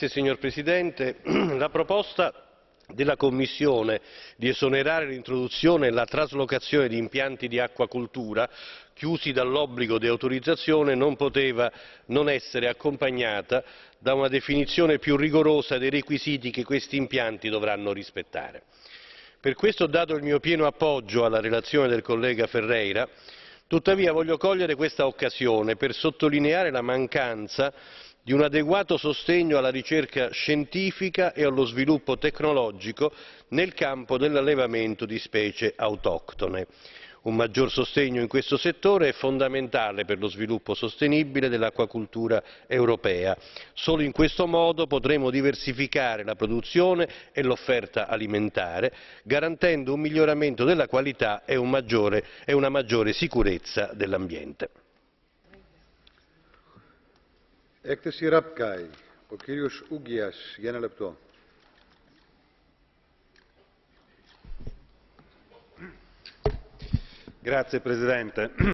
Signor Presidente, la proposta della Commissione di esonerare l'introduzione e la traslocazione di impianti di acquacoltura chiusi dall'obbligo di autorizzazione non poteva non essere accompagnata da una definizione più rigorosa dei requisiti che questi impianti dovranno rispettare. Per questo ho dato il mio pieno appoggio alla relazione del collega Ferreira, tuttavia voglio cogliere questa occasione per sottolineare la mancanza di un adeguato sostegno alla ricerca scientifica e allo sviluppo tecnologico nel campo dell'allevamento di specie autoctone. Un maggior sostegno in questo settore è fondamentale per lo sviluppo sostenibile dell'acquacoltura europea. Solo in questo modo potremo diversificare la produzione e l'offerta alimentare, garantendo un miglioramento della qualità e una maggiore sicurezza dell'ambiente. Grazie Presidente.